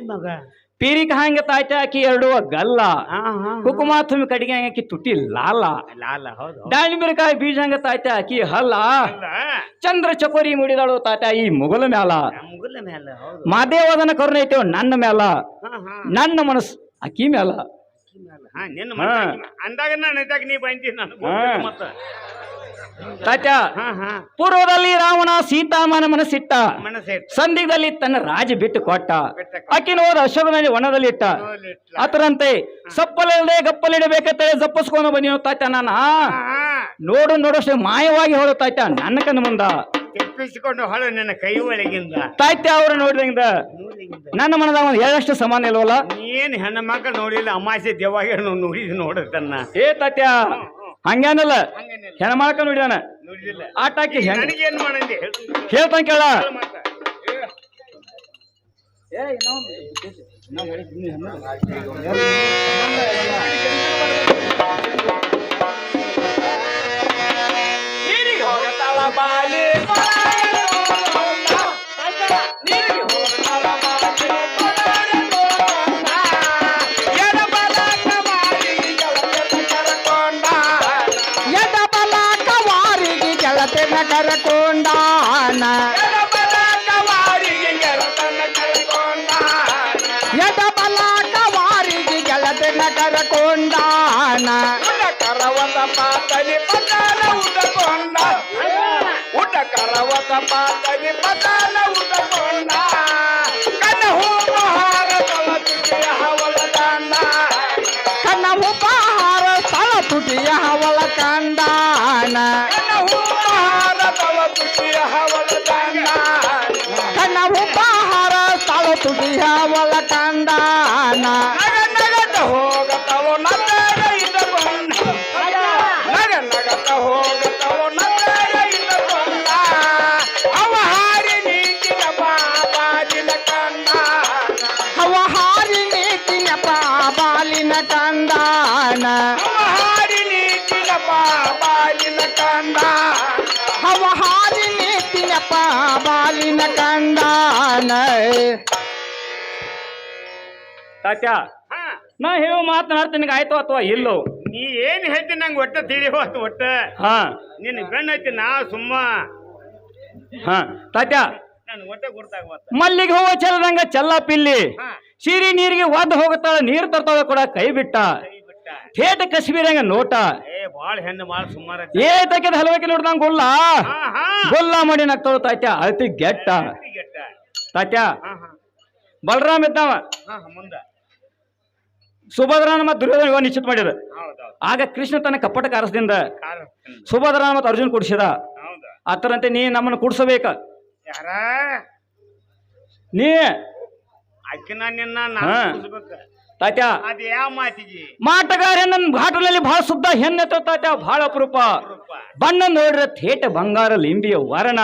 ಮಗ ಪೀರಿಕ ಹಂಗ ತಾಯ್ತ ಆಕಿ ಎರಡು ಗಲ್ಲ ಕುಕುಮ ತುಂಬಿ ಕಡಿಗೆ ಆಕಿ ತುಟಿ ಲಾಲ ಲಾಲ ಹೌದು ದಾಳಿಂಬರಕಾಯಿ ಬೀಜ ಹಂಗ ತಾಯ್ತ ಆಕಿ ಹಲ್ಲ ಚಂದ್ರ ಚಕೋರಿ ಮುಡಿದಾಳು ತಾತ ಈ ಮುಗಲ ಮ್ಯಾಲ ಮುಗುಲ ಮೇಲೆ ಹೌದು ಮಾದೇವದನ ಕರುಣೆ ಐತೇವ್ ನನ್ನ ಮ್ಯಾಲ ನನ್ನ ಮನಸ್ಸು ಆಕಿ ಮ್ಯಾಲ ನಿನ್ನ ಅಂದಾಗ ನಾನು ನೀ ಬಂದಿ ನಾನು ಮತ್ತ ತಾತ ಪೂರ್ವದಲ್ಲಿ ರಾವಣ ಸೀತಾಮನ ಮನಸ್ಸಿಟ್ಟ ಸಂಧಿದಲ್ಲಿ ತನ್ನ ರಾಜ ಬಿಟ್ಟು ಕೊಟ್ಟ ಅಕ್ಕಿನ ಹೋದ ಅಶೋಕನಲ್ಲಿ ವನದಲ್ಲಿ ಇಟ್ಟ ಅದರಂತೆ ಸಪ್ಪಲಿಲ್ಲದೆ ಗಪ್ಪಲಿಡಬೇಕಂತೇಳಿ ಜಪ್ಪಿಸ್ಕೊಂಡು ಬನ್ನಿ ತಾತ ನಾನ ನೋಡೋಷ್ಟು ಮಾಯವಾಗಿ ಹೋದ ತಾಯ್ತ ನನ್ನ ಕಣ್ಣು ಮುಂದ ತೆಪ್ಪಿಸಿಕೊಂಡು ಹೊಳ ನನ್ನ ಕೈ ಒಳಗಿಂದ ತಾಯ್ತ ಅವ್ರ ನೋಡಿದಂಗ ನನ್ನ ಮನದಾಗ ಒಂದು ಹೇಳಷ್ಟು ಸಮಾನ ಇಲ್ವಲ್ಲ ಏನ್ ಹೆಣ್ಣ ಮಕ್ಕಳು ನೋಡಿಲ್ಲ ಅಮಾಸೆ ದೇವಾಗಿ ನೋಡಿದ್ ನೋಡತನ್ನ ಏ ತಾತ್ಯ ಹಂಗೇನಲ್ಲ ಹೆಣ್ಮಕ್ಳು ನೋಡಿದಾನ ಆಟ ಹಾಕಿ ನನಗೇನ್ ಮಾಡಂದಿ ಹೇಳ್ತಾನ ಕೇಳ ಬಾಲಿ ಕರಕೊಂಡಾನ ಎಡಬಲ ಕವಾರಿಗೆ ಗೆಳತಿನ ಕರಕೊಂಡಾನ ಕರವತ ಪಾತಲಿ ಪತಾಲ ಉದಕೊಂಡ ಉಡ ಕರವತ ಪಾತಲಿ ಪತಾಲ ಉದಕೊಂಡ ಕನ ಹೂಪಹಾರ ತಳ ತುಟಿಯ ಹವಳ ಕಂಡ ಕನ ಹೂಪಹಾರ ತಳ ತುಟಿಯ ಹವಳ ಕಂಡಾನ ತುಟಿಯ ಒಳ ಕಂಡಾನ ನಗನಗತ ಹೋಗತವೋ ನಗರ ಇದ್ದಕೊಂಡ ನಗನಗತ ಹೋಗತವೋ ನಗರ ಇದ್ದಕೊಂಡ ಅವ ಹಾರಿ ನೀತಿನ ಬಾಲಿನ ಕಂಡ ಅವ ಹಾರಿ ನೀತಿನ ಬಾಲಿನ ಕಂಡಾನ ಅವ ಹಾರಿ ನೀತಿನ ಬಾಲಿನ ಕಂಡ ಅವ ಹಾರಿ ನೀತಿನ ಬಾಲಿನ ಕಂಡಾನ ತಾತ್ಯ ನಾ ಹೇಳೋ ಮಾತನಾಡ್ತ ನಿನಗೆ ಆಯ್ತು ಅಥವಾ ಇಲ್ಲೋ ನೀ ಏನ್ ಹೇಳ್ತಿ ನಂಗೆ ಒಟ್ಟ ತಿಳಿಯೋತು ಒಟ್ಟ ನಿನ್ ಬೆಣ್ಣ ಐತಿ ನಾ ಸುಮ್ಮ ತಾತ್ಯ ನಾನು ಒಟ್ಟ ಗುರ್ತಾಗ ಮಲ್ಲಿಗೆ ಹೂವ ಚೆಲ್ಲದಂಗ ಚೆಲ್ಲ ಪಿಲ್ಲಿ ಸೀರಿ ನೀರಿಗೆ ಒದ್ದು ಹೋಗುತ್ತಾಳ ನೀರು ತರ್ತಾಳ ಕೂಡ ಕೈ ಬಿಟ್ಟ ಥೇಟ ಕಶ್ಮೀರಂಗ ನೋಟ ಬಾಳ ಹೆಣ್ಣು ಬಾಳ ಸುಮಾರ ಏ ತಕ್ಕದ ಹಲವಕ್ಕೆ ನೋಡ್ದಂಗ ಗೊಲ್ಲ ಗೊಲ್ಲ ಮಾಡಿ ನಗ್ತಾವ ತಾತ್ಯ ಅತಿ ಗೆಟ್ಟ ತಾತ್ಯ ಬಲರಾಮ್ ಇದ್ದಾವ ಮುಂದ ಸುಭದ್ರನ ಮತ್ತು ದುರ್ಯೋಧನ ವಿವಾಹ ನಿಶ್ಚಿತ ಮಾಡಿದ ಆಗ ಕೃಷ್ಣ ತನ್ನ ಕಪ್ಪಟ ಕಾರಸದಿಂದ ಸುಭದ್ರನ ಮತ್ತು ಅರ್ಜುನ್ ಕುಡಿಸಿದ ಆತರಂತೆ ನೀ ನಮ್ಮನ್ನು ಕುಡಿಸಬೇಕ ನೀ ತಾತ್ಯ ಅದ ಯಾವ ಮಾತಿಗೆ ಮಾಟಗಾರ ನನ್ನ ಘಾಟನಲ್ಲಿ ಬಹಳ ಶುದ್ಧ ಹೆಣ್ಣೆತ್ತ ತಾತ್ಯ ಬಹಳ ಅಪರೂಪ ಬಣ್ಣ ನೋಡ್ರ ಥೇಟ ಬಂಗಾರ ಲಿಂಬಿಯ ವರ್ಣ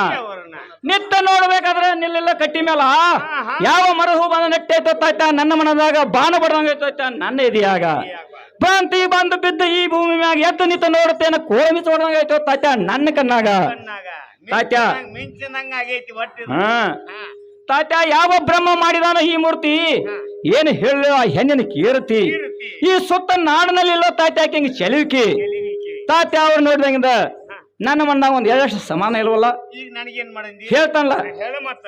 ನಿತ್ತ ನೋಡ್ಬೇಕಾದ್ರೆ ನಿಲ್ಲೆಲ್ಲ ಕಟ್ಟಿ ಮೇಲ ಯಾವ ಮರ ಹೂ ಬಂದ ನೆಟ್ಟೈತ ತಾಯ್ತ ನನ್ನ ಮನದಾಗ ಬಾಣ ಬಡದಂಗೈತ ನನ್ನ ಇದೆಯಾಗ ಭ್ರಾಂತಿ ಬಂದು ಬಿದ್ದ ಈ ಭೂಮಿ ಮ್ಯಾಗ ಎದ್ದು ನಿಂತ ನೋಡುತ್ತೇನ ಕೋಮಿಸ ಹೊಡೆದಂಗೈತ ತಾಯ್ತ ನನ್ನ ಕಣ್ಣಾಗ ತಾತ್ಯ ತಾತ್ಯ ಯಾವ ಬ್ರಹ್ಮ ಮಾಡಿದಾನ ಈ ಮೂರ್ತಿ ಏನು ಹೇಳ ಹೆಣ್ಣಿನ ಕೀರ್ತಿ ಈ ಸುತ್ತ ನಾಡಿನಲ್ಲಿ ಇಲ್ಲೋ ತಾತ್ಯ ಹಿಂಗ ಚೆಲುವಿಕಿ ತಾತ್ಯ ಅವ್ರು ನೋಡಿದಂಗಿಂದ ನನ್ನ ಮಣ್ಣಾಗ ಒಂದ್ ಎರಡಷ್ಟು ಸಮಾನ ಇಲ್ವಲ್ಲ ಈಗ ನನಗೇನ್ ಮಾಡಂದಿ ಹೇಳ್ತಾನಲ್ಲ ಹೇಳ ಮತ್ತ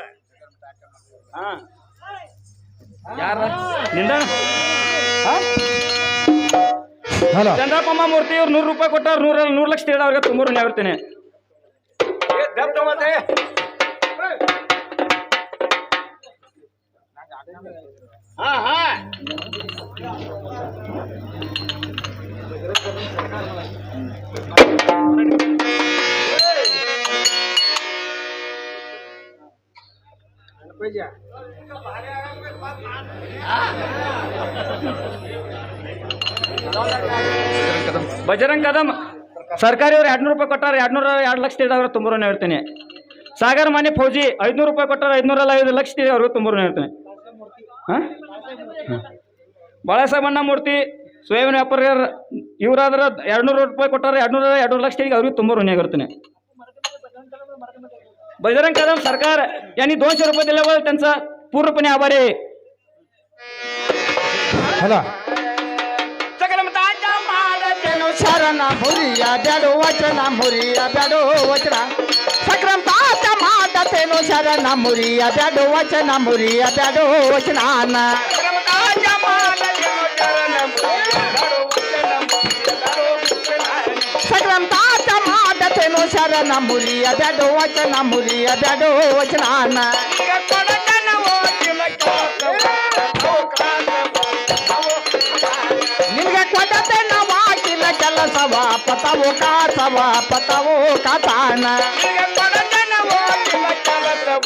ಯಾರ ನಿಂದ ಚಂದ್ರಪ್ಪಮ್ಮ ಮೂರ್ತಿ ಇವ್ರು 100 ರೂಪಾಯಿ ಕೊಟ್ಟಾರ 100 ಲಕ್ಷ ತಿಳಿದ ಅವ್ರಿಗೆ ತುಂಬರು ನ್ಯಾವಿರ್ತೇನೆ ಬಜರಂಗ್ ಕದಮ್ ಸರ್ಕಾರಿ ಅವ್ರು 200 ರೂಪಾಯಿ ಕೊಟ್ಟಾರ 2 ಲಕ್ಷ ತಿಳಿದವ್ರ ತುಂಬರು ನ್ಯಾವಿರ್ತೇನೆ ಸಾಗರ್ ಮಾನ್ಯ ಫೌಜಿ 500 ರೂಪಾಯಿ ಕೊಟ್ಟಾರ 505 ಲಕ್ಷ ತಿಳಿದ ಅವ್ರಿಗೆ ತುಂಬರು ನ್ಯಾವಿರ್ತೇನೆ ಬಾಳಸಾಹೇಬಣ್ಣ ಮೂರ್ತಿ ಸ್ವಯಂ ವ್ಯಾಪಾರ ಇವರಾದ್ರ 200 ರೂಪಾಯಿ ಕೊಟ್ಟಾರ 202 ಲಕ್ಷ ತಿಳಿದ ಅವ್ರಿಗೆ ತುಂಬರು ನ್ಯಾಗಿರ್ತೇನೆ बजरंग कदम सरकार यांनी 200 रुपये दिल्याबद्दल त्यांचा पूर्णपणे आभारी आहे. ಅಲ್ಲ ಸಕಲಮತಾಜ ಮಾಡತೇನು ಶರಣ ಮುರಿಯ ಬ್ಯಾಡು ವಚನ ಮುರಿಯ ಬ್ಯಾಡು ವಚನ ಸಕ್ರಮ ತಾತ ಮಾಡತೇನು ಶರಣ ಮುರಿಯ ಬ್ಯಾಡು ವಚನ ಮುರಿಯ ಬ್ಯಾಡು ವಚನ ಸಕಲಮತಾಜ ಮಾಡತೇನು ಶರಣ ಸಕ್ರಮ ತಾತ ಮಾಡತೇನು ಶರಣ ಮುರಿಯ ಬ್ಯಾಡು ವಚನ ಮುರಿಯ ಬ್ಯಾಡು ವಚನ ಈಗ ಕೊಡತನ ಓದಿಲ ನಿನ್ಗೆ ಕೊಡತೆ ನವಾಗಿಲ್ಲ ಕೆಲಸವ ಪತವು ಕಾಸವ ಪತವು ಕಾತಾನ ಈಗ ಕೊಡತನ ಓದಿಲ ಕೆಲಸವ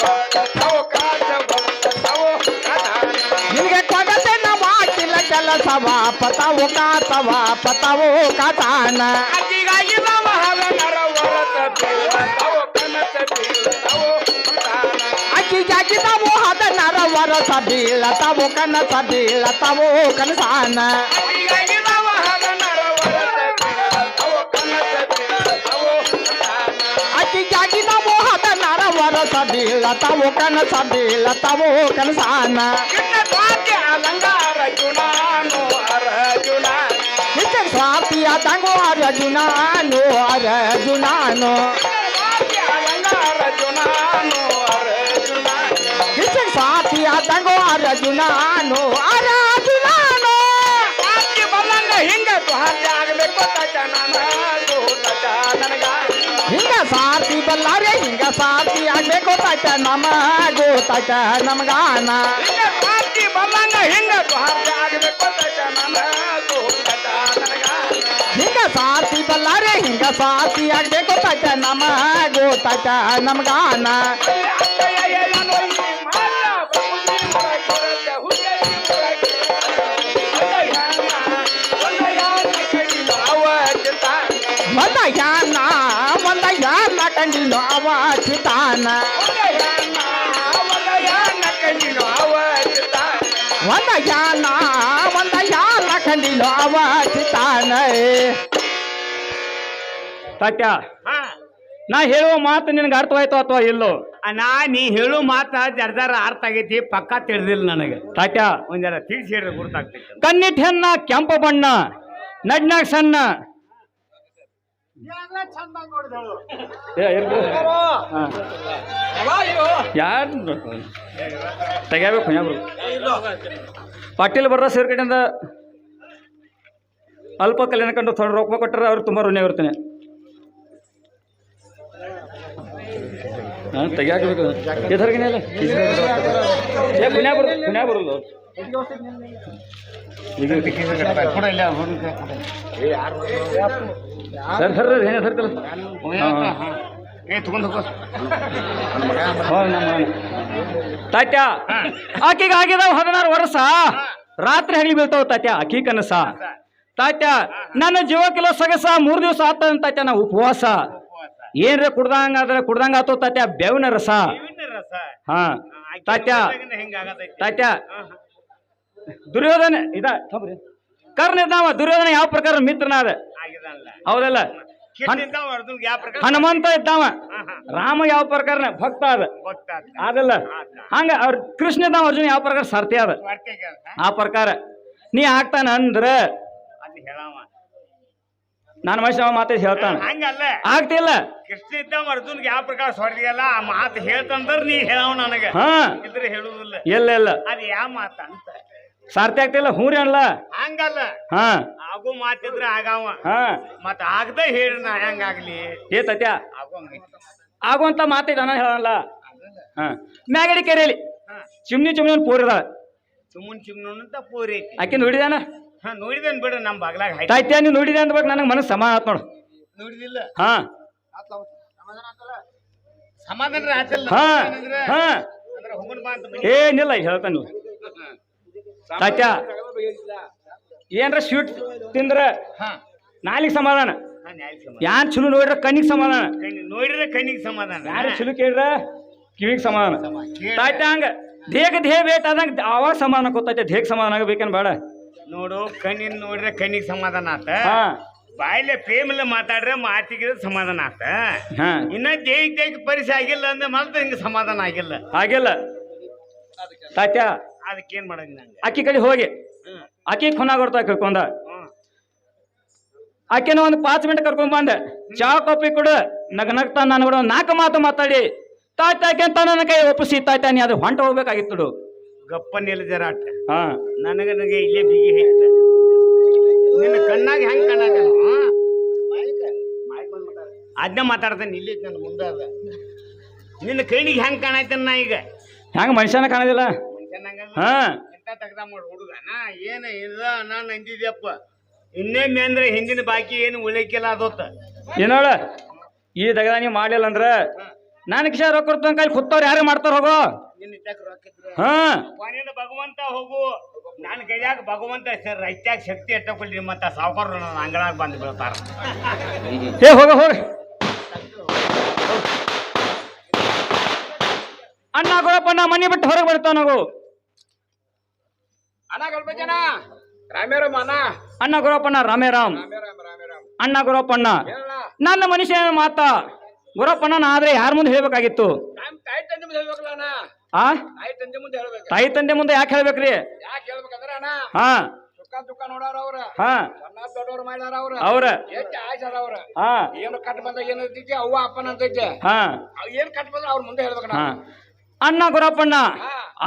ನಿನ್ಗೆ ಕೊಡತೆ ನವಾಗಿಲ್ಲ ಕೆಲಸವ ಪತವು ಕಾಸವ ಪತವು ಕಾತಾನ ಅತಿಗಾಗಿ ನಾವು ಹರನರ ಹೊರತ ಬೀಳತವು ಕನಸ ಬೀಳತವು ಅಕ್ಕಿ ಜಾಗಿದವು ಹದ ನರ ವರಸ ಬೀಳತವು ಕನಸ ಬೀಳತವು ಕನಸಾನ ಅತಿಗಾಗಿ ನಾವು ಹರನರ ಹೊರತ ಬೀಳತವು ಕನಸ ಬೀಳತವು ಅಕ್ಕಿ ಜಾಗಿದವು ಹದ ನರ ವರಸ ಬೀಳತವು ಕನಸ ಬೀಳತವು ಕನಸಾನ ಕೃಷ್ಣ ಸ್ವಾತಿ ಅಲಂಕಾರ ಜುನಾನು ಅರ್ಜುನ ನಿತ್ಯ ಸ್ವಾತಿಯ ತಂಗೋ ಅರ್ಜುನಾನು ಅರ್ಜುನಾನು ಸ್ವಾತಿ ಅಲಂಕಾರ ಜುನಾನು ಅರ್ಜುನ ನಿತ್ಯ ಸ್ವಾತಿಯ ತಂಗೋ ಅರ್ಜುನಾನು ಅರ್ಜುನಾನು ಸ್ವಾತಿ ಬಲ್ಲಂಗ ಹಿಂಗ ಸ್ವಾತಿ ಆಗಬೇಕು ತಟ ನನಗ ಹಿಂಗ ಸಾರ್ಥಿ ಬಲ್ಲಾರೆ ಹಿಂಗ ಸಾರ್ಥಿ ಆಗ್ಬೇಕು ತಟ ನಮಗೂ ತಟ ನಮಗಾನ ಹಿಂಗ ಸ್ವಾತಿ ಬಲ್ಲಂಗ ಹಿಂಗ ಸ್ವಾತಿ ಆಗಬೇಕು ತಟ ನನಗ ಹಿಂಗ ಸಾರ್ಥಿ ಬಲ್ಲಾರೆ ಹಿಂಗ ಸಾರ್ಥಿ ಆಗ್ಬೇಕು ತಟ ನಮಗೂ ತಟ ನಮಗಾನ ಒಂದ ಯಾನ ಕಂಡಿನ ಅವ ಚಿತಾನ ಒಂದ ಯಾನ ಕಂಡಿನ ಅವ ಚಿತಾನ ತಾತ್ಯ ನಾ ಹೇಳುವ ಮಾತು ನಿನಗೆ ಅರ್ಥವಾಯ್ತು ಅಥವಾ ಇಲ್ಲೋ ನಾ ನೀ ಹೇಳು ಮಾತ ಜರ್ಜಾರ ಅರ್ಥ ಆಗೈತಿ ಪಕ್ಕ ತಿಳಿದಿಲ್ಲ ನನಗೆ ತಾತ್ಯ ಒಂದ್ ಜರ ತಿಳಿಸಿ ಹೇಳಿದ್ರೆ ಗುರ್ತಾಗ್ತೈತಿ ಕಣ್ಣಿಟ್ ಹೆಣ್ಣ ಕೆಂಪ ಬಣ್ಣ ನಡ್ನಾಗ ಸಣ್ಣ ಯಾರು ತೆಗಿಯಬೇಕು ಯಾರು ಪಾಟೀಲ್ ಬರ್ರ ಸೇರ್ಕಡೆಯಿಂದ ಅಲ್ಪ ಕಲ್ಯಾಣ ಕಂಡು ಥೋಡೆ ರೊಕ್ಕ ಕೊಟ್ಟರೆ ಅವ್ರು ತುಂಬ ಋಣಿ ಇರ್ತಾನೆ ಹಾಂ ತೆಗಿಯಾಕಬೇಕು ಎದರ್ಗೇನೆ ಅಲ್ಲ ಏ ಪುಣ್ಯ ಬರಲ್ಲ ಸರ್ ಸರ್ ಏನೇ ಸರ್ಕಲ್ಲ ತಾತ್ಯ ಆಕೆಗೆ ಆಗಿದಾವ 16 ವರ್ಷ ರಾತ್ರಿ ಹನಿ ಬೀಳ್ತಾವ ತಾತ್ಯ ಆಕಿ ಕನಸ ತಾತ್ಯ ನನ್ನ ಜೀವಕ್ಕೆಲ್ಲ ಸೊಗಸ 3 ದಿವಸ ಆತ ತಾತ್ಯ ನಾ ಉಪವಾಸ ಏನ್ರ ಕುಡ್ದಂಗ ಆತೋ ತಾತ್ಯ ಬೇವಿನ ರಸ ಹಾ ತಾತ್ಯ ತಾತ್ಯ ದುರ್ಯೋಧನ ಕರ್ಣ ಇದ್ದಾವ ದುರ್ಯೋಧನ ಯಾವ ಪ್ರಕಾರ ಮಿತ್ರನಾದ ಹೌದಲ್ಲ ಹನುಮಂತ ಇದ್ದಾವ ರಾಮ ಯಾವ ಪ್ರಕಾರ ಭಕ್ತ ಅದ ಅದಲ್ಲ ಹಂಗ ಅವ್ರ ಕೃಷ್ಣ ಇದ್ದಾವ ಅರ್ಜುನ ಯಾವ ಪ್ರಕಾರ ಸಾರ್ಥಿ ಅದ ಆ ಪ್ರಕಾರ ನೀ ಆಗ್ತಾನ ಅಂದ್ರ ನನ್ನ ಮನುಷ್ಯ ಮಾತು ಹೇಳ್ತಾನ ಹಂಗಲ್ಲ ಆಗ್ತಿಲ್ಲ ಕೃಷ್ಣ ಇದ್ದಾವ ಅರ್ಜುನ್ಗೆ ಯಾವ ಪ್ರಕಾರ ಸ್ವರ್ದಿಯಲ್ಲ ಆ ಮಾತು ಹೇಳ್ತಂದ್ರ ನೀ ಹೇಳವ ನನಗ ಹಾ ಇದ್ರೆ ಹೇಳುದಿಲ್ಲ ಇಲ್ಲ ಅದ್ ಯಾವ ಮಾತ ಅಂತ ಸಾರ್ಥಿ ಆಗ್ತಿಲ್ಲ ಹೂರಿ ಅನ್ಲ ಹಂಗಲ್ಲ ಹಾ ಆಗು ಮಾತಿದ್ರೆ ಆಗಾವ ಹಾ ಮತ್ತ ಆಗದೆ ಹೇಳಿ ನಾ ಹೆಂಗಾಗ್ಲಿ ಏ ತತ್ಯ ಆಗೋಂಗೈತಿ ಆಗುವಂತ ಮಾತಿದ ನಾನು ಹೇಳಲ್ಲ ಹಾ ಮ್ಯಾಗಡಿ ಕೆರೆಯಲ್ಲಿ ಚಿಮ್ನಿ ಒಂದು ಪೂರಿದ ಸುಮ್ಮನ್ ಅಂತ ಪೂರಿ ಐತಿ ಆಕೆ ನೋಡಿದಾನ ಹಾ ನೋಡಿದೇನ್ ಬಿಡ ನಮ್ ಬಾಗ್ಲಾಗ ಹಾಯ್ತು. ತಾತ್ಯ ನೀವು ನೋಡಿದೆ ಅಂದ್ಬೇಕು ನನಗೆ ಮನಸ್ಸು ಸಮಾನ ಆತ್ ನೋಡು ನೋಡಿದಿಲ್ಲ ಹಾ ಸಮಾಧಾನ ಆತಲ್ಲ ಹಾ ಹಾ ಅಂದ್ರೆ ಹೋಗುನ್ ಬಾ ಅಂತ ಏನಿಲ್ಲ ಹೇಳ್ತಾನಿಲ್ಲ ತಾತ್ಯ ಏನ್ರ ಸ್ವೀಟ್ ತಿಂದ್ರ ಹಾ ನಾಲಿಗೆ ಸಮಾಧಾನ ಹಾ ನ್ಯಾಯ ಸಮಾಧಾನ ಯಾನ್ ಚಲೋ ನೋಡ್ರ ಕಣ್ಣಿಗೆ ಸಮಾಧಾನ ನೋಡಿದ್ರೆ ಕಣ್ಣಿಗೆ ಸಮಾಧಾನ ಯಾರು ಚಲೋ ಕೇಳ್ರ ಕಿವಿಗೆ ಸಮಾಧಾನ ತಾತ್ಯ ಹಂಗ ದೇಹ ಬೇಟ್ ಆದಂಗ ಅವಾಗ ಸಮಾಧಾನ ಗೊತ್ತೈತೆ ದೇಹಕ್ಕೆ ಸಮಾಧಾನ ಆಗಬೇಕೇನು ಬೇಡ ನೋಡು ಕಣ್ಣಿನ ನೋಡಿದ್ರೆ ಕಣ್ಣಿಗೆ ಸಮಾಧಾನ ಆತ ಹಾ ಬಾಯಿಲೆ ಪ್ರೇಮಲ್ಲ ಮಾತಾಡ್ರೆ ಮಾತಿಗೆ ಸಮಾಧಾನ ಆತ ಹಾ ಇನ್ನ ದೇಹಕ್ಕೆ ಪರಿಚಯ ಆಗಿಲ್ಲ ಅಂದ್ರೆ ಮತ್ತೆ ಹಿಂಗ ಸಮಾಧಾನ ಆಗಿಲ್ಲ ಹಾಗೆಲ್ಲ ತಾತ್ಯ ಅದಕ್ಕೇನ್ ಮಾಡೋದು ನಂಗೆ ಆಕಿ ಕಡೆ ಹೋಗಿ ಆಕಿ ಖುನಾ ಕೊಡ್ತಾ ಕರ್ಕೊಂಡ ಆಕೆನ ಒಂದು 5 ಮಿನಿಟ್ ಕರ್ಕೊಂಡ್ ಬಂದೆ ಚಾ ಕಾಫಿ ಕೊಡು ನಗ್ತಾ ನಾನು ಕೂಡ 4 ಮಾತು ಮಾತಾಡಿ ತಾಯ್ತಾಕೆ ಅಂತ ನನ್ನ ಕೈ ಒಪ್ಪಿಸಿ ತಾಯ್ತಾನಿ ಅದು ಹೊಂಟ ಹೋಗ್ಬೇಕಾಗಿತ್ತು ಗಪ್ಪನಿಲ್ಲ ಜರಾಟ ಹಾ ನನಗೆ ಇಲ್ಲೇ ಬಿಗಿ ಹೆಚ್ಚ ನಿನ್ನ ಕಣ್ಣಾಗ ಹೆಂಗ್ ಕಾಣಕ ಅದನ್ನ ಮಾತಾಡ್ತಾನೆ ಇಲ್ಲಿ ನನ್ನ ಮುಂದೆ ಅದ ನಿನ್ನ ಕೈನಿಗೆ ಹೆಂಗ್ ಕಾಣಾಯ್ತಾನ ನಾ ಈಗ ಹೆಂಗ ಮನುಷ್ಯನ ಕಾಣೋದಿಲ್ಲ ಹಾ ಎಂತ ತೆಗ್ದ ಮಾಡಿ ಹುಡುಗನ ಏನ ಇಲ್ಲ ನಾನು ಅಂದಿದ್ಯಪ್ಪ ಇನ್ನೇಮ್ಮೆ ಅಂದ್ರೆ ಹಿಂದಿನ ಬಾಕಿ ಏನು ಉಳಿಕಿಲ್ಲ ಅದೊತ್ತ ಏನೋಳ ಈ ದಗದ ನೀವು ಮಾಡ್ಲಿಲ್ಲ ಅಂದ್ರ ನಾನು ಕಿಶ ರೊಕ್ಕ ಕೊಡ್ತಾನ ಕೈ ಕುತ್ತವ್ರು ಯಾರು ಮಾಡ್ತಾರ ಹೋಗೋ ನಿನ್ನ ಇದ್ದಕ್ಕೆ ರೊಕ್ಕ ಇದ್ರೆ ಹಾ ಭಗವಂತ ಹೋಗು ನಾನು ಕೈಯಾಗ ಭಗವಂತ ಸರ್ ರೈತ್ಯಾಗ ಶಕ್ತಿ ಎತ್ತಕೊಳ್ಳಿ ಮತ್ತ ಸಾವುಕಾರ ನನ್ನ ಅಂಗಳಾಗ ಬಂದು ಬೀಳ್ತಾರ ಹೇ ಹೋಗ ಹೋಗ ಅಣ್ಣ ಗೊಳಪಣ್ಣ ಮನೆ ಬಿಟ್ಟು ಹೊರಗೆ ಬರ್ತಾವ ನಾವು ಅಣ್ಣ ಸ್ವಲ್ಪ ಜನ ರಾಮೇರಾಮ್ ಅಣ್ಣ ಅಣ್ಣ ಗುರಪ್ಪಣ್ಣ ರಾಮೇರಾಮ್ ಅಣ್ಣ ಗುರಪ್ಪಣ್ಣ ನನ್ನ ಮನುಷ್ಯ ಮಾತಾ ಗುರಪ್ಪಣ್ಣ ಆದ್ರೆ ಯಾರ ಮುಂದೆ ಹೇಳ್ಬೇಕಾಗಿತ್ತು ತಾಯಿ ತಂದೆ ಮುಂದೆ ಹೇಳ್ಬೇಕಲ್ಲ ಅಣ್ಣ ಆ ತಾಯಿ ತಂದೆ ಮುಂದೆ ಹೇಳ್ಬೇಕು ತಾಯಿ ತಂದೆ ಮುಂದೆ ಯಾಕೆ ಹೇಳ್ಬೇಕ್ರಿ ಯಾಕೆ ಹೇಳ್ಬೇಕಂದ್ರೆ ಅಣ್ಣ ಹಾ ದುಃಖ ನೋಡಾರ ಅವ್ರ ಹಾ ಸಣ್ಣ ದೊಡ್ಡವ್ರು ಮಾಡ್ಯಾರ ಅವ್ರ ಎಷ್ಟು ಆಯ್ತಾರ ಅವ್ರ ಹಾ ಏನು ಕಟ್ ಬಂದಾಗ ಏನ್ ಇರ್ತೈತಿ ಅವ್ವ ಅಪ್ಪನ ಅಂತೈತೆ ಹಾ ಏನ್ ಕಟ್ ಬಂದ್ರೆ ಅವ್ರ ಮುಂದೆ ಹೇಳ್ಬೇಕು ಹಾ ಅಣ್ಣ ಗುರಪ್ಪಣ್ಣ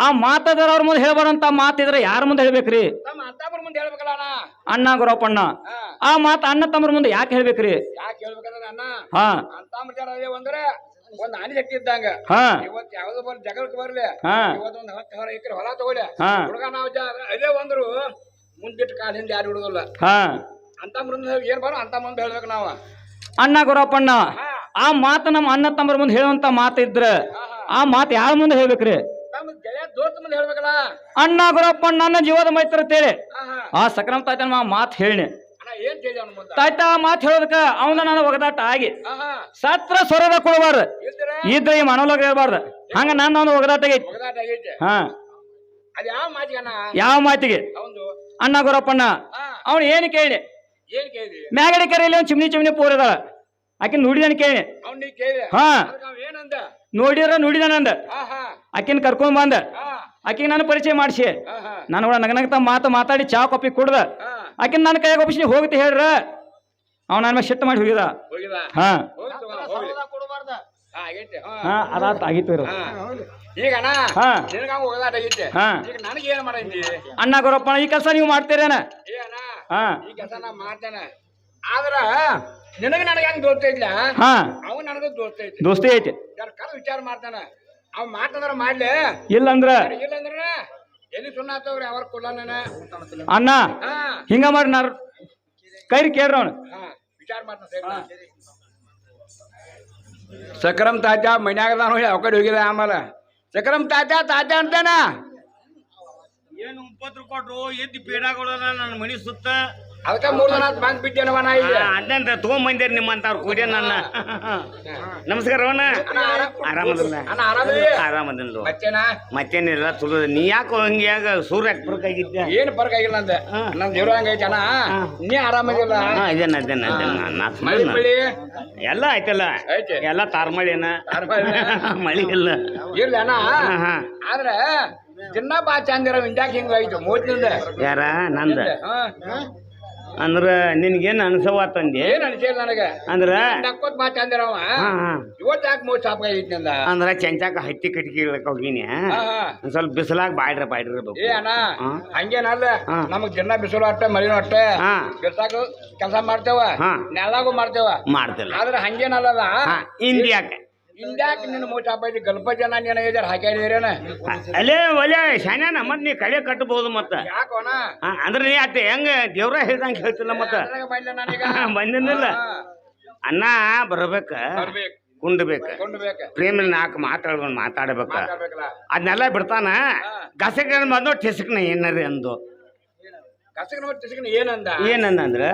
ಆ ಮಾತಾದ್ರ ಅವ್ರ ಮುಂದೆ ಹೇಳ್ಬಾರಂತ ಮಾತಿದ್ರೆ ಯಾರ ಮುಂದೆ ಹೇಳ್ಬೇಕ್ರಿ ನಮ್ಮ ಅತ್ತಮ್ಮರ ಮುಂದೆ ಹೇಳ್ಬೇಕಲ್ಲ ಅಣ್ಣ ಅಣ್ಣ ಗುರಪ್ಪಣ್ಣ ಆ ಮಾತು ಅಣ್ಣ ತಮ್ಮರ ಮುಂದೆ ಯಾಕೆ ಹೇಳ್ಬೇಕ್ರಿ ಯಾಕೆ ಹೇಳ್ಬೇಕಂದ್ರೆ ಅಣ್ಣ ಹಾ ಅಂತಮ್ಮರ ಜನ ಅದೇ ಅಂದ್ರೆ ಒಂದ್ ಆನೆ ಶಕ್ತಿ ಇದ್ದಂಗ ಹಾ ಇವತ್ತು ಯಾವ್ದು ಬರ್ಲಿ ಜಗಳಕ್ಕೆ ಬರ್ಲಿ ಹಾ ಇವತ್ತೊಂದು 10 ಎಕರೆ ಹೊಲ ತಗೊಳ್ಳಿ ಹಾ ಹುಡುಗ ನಾವು ಅದೇ ಒಂದ್ರು ಮುಂದಿಟ್ಟು ಕಾಲ ಹಿಂದೆ ಯಾರು ಹುಡುಗಲ್ಲ ಹಾ ಅಂತಮ್ಮರ ಏನ್ ಬರೋ ಅಂತ ಮುಂದೆ ಹೇಳ್ಬೇಕು ನಾವು ಅಣ್ಣ ಗುರಪ್ಪಣ್ಣ ಆ ಮಾತು ನಮ್ಮ ಅಣ್ಣ ತಮ್ಮರ ಮುಂದೆ ಹೇಳುವಂತ ಮಾತು ಇದ್ರ ಆ ಮಾತು ಯಾರ ಮುಂದೆ ಹೇಳ್ಬೇಕ್ರಿ ನಮ್ಮ ಗೆಳೆಯ ದೋಸ್ತ ಮುಂದೆ ಹೇಳ್ಬೇಕಲ್ಲ ಅಣ್ಣ ಗುರಪ್ಪಣ್ಣ ನನ್ನ ಜೀವದ ಮೈತ್ರ ಅಂತೇಳಿ ಆ ಸಕ್ರಮ ತಾಯ್ತನ ಮಾತು ಹೇಳಿ ಅಣ್ಣ ಏನ್ ಕೇಳಿ ಅವ್ನ ಮುಂದೆ ತಾಯ್ತ ಮಾತು ಹೇಳೋದಕ್ಕ ಅವನ ನಾನು ಒಗದಾಟ ಆಗಿ ಸತ್ರ ಸ್ವರದ ಕೊಡಬಾರ್ದು ಇದ್ರೆ ಈ ಮನೋಲೋಕ ಇರಬಾರ್ದು ಹಂಗ ನನ್ನ ಅವನು ಒಗದಾಟ ಆಗೈತಿ ಒಗದಾಟ ಆಗೈತೆ ಹಾ ಅದ್ ಯಾವ ಮಾತಿಗೆ ಅಣ್ಣ ಯಾವ ಮಾತಿಗೆ ಅವಂದು ಅಣ್ಣ ಗುರಪ್ಪಣ್ಣ ಅವನು ಏನು ಕೇಳಿ ಏನ್ ಕೇಳಿ ಮ್ಯಾಗಡಿ ಕರೆಯಲ್ಲಿ ಒಂದು ಚಿಮ್ನಿ ಪೂರದಾಳ ಆಕಿನ ನುಡಿದನ್ ಕೇಳಿ ಅವ್ನ ನೀ ಕೇಳಿ ಹಾ ಏನಂದ ನೋಡಿದನಂದ ಆಕಿನ ಕರ್ಕೊಂಡ್ ಬಂದ ಆಕಿಗೆ ನಾನು ಪರಿಚಯ ಮಾಡಿಸಿ ನಾನು ಕೂಡ ನಗನಗ್ತಾ ಮಾತಾಡಿ ಚಾ ಕಾಫಿ ಕುಡ್ದ ಆಕಿನ ನನ್ನ ಕೈಯಾಗ ಒಪ್ಪಿಸಿ ಹೋಗ್ತಿ ಹೇಳ್ರ ಅವ್ ನನ್ನ ಮೇಲೆ ಶಿಟ್ಟು ಮಾಡಿ ಹೋಗಿದ ಹಾ ಹಾ ಅದಾತ ಆಗಿತ್ತು ಇರೋ ಈಗ ಅಣ್ಣ ಹಾ ನಿನಗ ಹೋಗದಾಟ ಆಗೈತೆ ಹಾ ಈಗ ನನಗೆ ಏನ್ ಮಾಡೈತಿ ಅಣ್ಣ ಗುರಪ್ಪಣ್ಣ ಈ ಕೆಲಸ ನೀವು ಮಾಡ್ತೀರೇನ ಏ ಅಣ್ಣ ಹಾ ಈ ಕೆಲಸ ನಾ ಮಾಡ್ತೇನೆ ಆದ್ರ ನಿನಗ ನನಗೆ ಹೆಂಗ್ ದೋಸ್ತ ಇಲ್ಲ ಹಾ ಅವ ನನಗ ದೋಸ್ತ ಐತಿ ದೋಸ್ತಿ ಐತಿ ಕರ ವಿಚಾರ ಮಾಡ್ತಾನ ಅವ್ ಮಾಡ್ತಂದ್ರ ಮಾಡ್ಲಿ ಇಲ್ಲಂದ್ರ ಇಲ್ಲಂದ್ರ ಎಲ್ಲಿ ಸುಣ್ಣ ಆತವ್ರಿ ಅವ್ರ ಕೊಡ್ಲಾನ ಅಣ್ಣ ಹಿಂಗ ಮಾಡಿ ನಾರ್ ಕೈರಿ ಕೇಳ್ರ ಅವನು ವಿಚಾರ ಮಾಡ್ತಾನ ಸಕ್ರಮ್ ತಾತ ಮನ್ಯಾಗದಾನು ಯಾವ ಕಡೆ ಹೋಗಿದ ಆಮೇಲೆ ಸಕ್ರಮ್ ತಾತ ಅಂತಾನ ಏನು 20 ಕೊಟ್ರು ಎದ್ದು ಪೇಡಾಗಳು ನನ್ನ ಮನಿ ಸುತ್ತ ಅದಕ್ಕೆ 3 ದಿನ ಬಂದ್ ಬಿಟ್ಟೇನವ ನಾ ಈಗ ಅದಂತ ತಗೊಂಬಂದೇರಿ ನಿಮ್ಮಂತವ್ರು ಕೂಡ್ಯ ನನ್ನ ನಮಸ್ಕಾರ ಆರಾಮದಿಲ್ಲ ಆರಾಮದಿಲ್ಲ ಮತ್ತೇನಿಲ್ಲ ತುಳು ನೀ ಯಾಕೋ ಹಂಗ್ಯಾಗ ಸೂರ್ಯ ಬರ್ಕಾಗಿದ್ದೆ ಏನು ಬರ್ಕಾಗಿಲ್ಲ ಅಂದೆ ನನ್ನ ದೇವ್ರ ಹಂಗೈತೆ ಅಣ್ಣ ನೀ ಆರಾಮದಿಲ್ಲ ಎಲ್ಲ ಆಯ್ತಲ್ಲ ಎಲ್ಲ ತಾರ್ಮಳಿನ ಮಳಿ ಇಲ್ಲ ಇರ್ಲಿ ಅಣ್ಣ ಆದ್ರೆ ದಿನ ಬಾ ಚಂದಿರ ಇಂಡ್ಯಾಕ ಹಿಂಗಾಯ್ತು ಮೂವತ್ತಿಂದ ಯಾರ ನಂದ ಅಂದ್ರ ನಿನ್ಗೇನ್ ಅನ್ಸವಾತಂದಿ ಏನ್ ಅನ್ಸಿಲ್ಲ ನನಗೆ ಅಂದ್ರ ನಕ್ಕೋತ್ ಬಾ ಚಂದಿರವ ಇವತ್ತು ಯಾಕೆ ಮೂವತ್ತು ಸಾಪ್ ಆಗೈತಿ ಅಂದ ಅಂದ್ರ ಚಂಚಾಕ ಹತ್ತಿ ಕಟ್ಗಿ ಹೋಗಿನಿ ಒಂದ್ ಸ್ವಲ್ಪ ಬಿಸಿಲಾಗ ಬಾಯ್ಡ್ರ ಇರ್ಬೇಕು ಏ ಅಣ್ಣ ಹಂಗೇನಲ್ಲ ನಮಗ್ ದಿನ ಬಿಸಿಲು ಅಟ್ಟೆ ಮಳಿನೂ ಅಟ್ಟೆ ಬಿಸಾಕ ಕೆಲಸ ಮಾಡ್ತೇವ ನೆಲಾಗೂ ಮಾಡ್ತೇವ ಆದ್ರೆ ಹಂಗೇನಲ್ಲ ಇಂಡಿಯಾಕ ನಿನ್ನ ಮೂಟ ಹಬ್ಬ ಗಲ್ಪ ಜನ ನೀನ ಹಾಕ್ಯಾಡಿರೇನ ಅಲ್ಲೇ ಒಲೆ ಶಾನ್ಯಾನ ಮತ್ ನೀ ಕಡೆ ಕಟ್ಟಬಹುದು ಮತ್ತ ಯಾಕೋಣ ಅಂದ್ರೆ ನೀ ಅತ್ತೆ ಹೆಂಗ ದೇವ್ರ ಹೇಳ್ದಂಗ ಹೇಳ್ತಿಲ್ಲ ಮತ್ತ ಬಂದಿನಿಲ್ಲ ಅನ್ನ ಬರ್ಬೇಕ ಕುಂಡ್ಬೇಕ ಪ್ರೇಮ 4 ಮಾತಾಡ್ಕೊಂಡು ಮಾತಾಡ್ಬೇಕ ಅದನ್ನೆಲ್ಲ ಬಿಡ್ತಾನ ಗಸಕ ಬಂದು ಠೆಸಕ್ನ ಏನಾರಿ ಅಂದು ಏನಂದ್ರ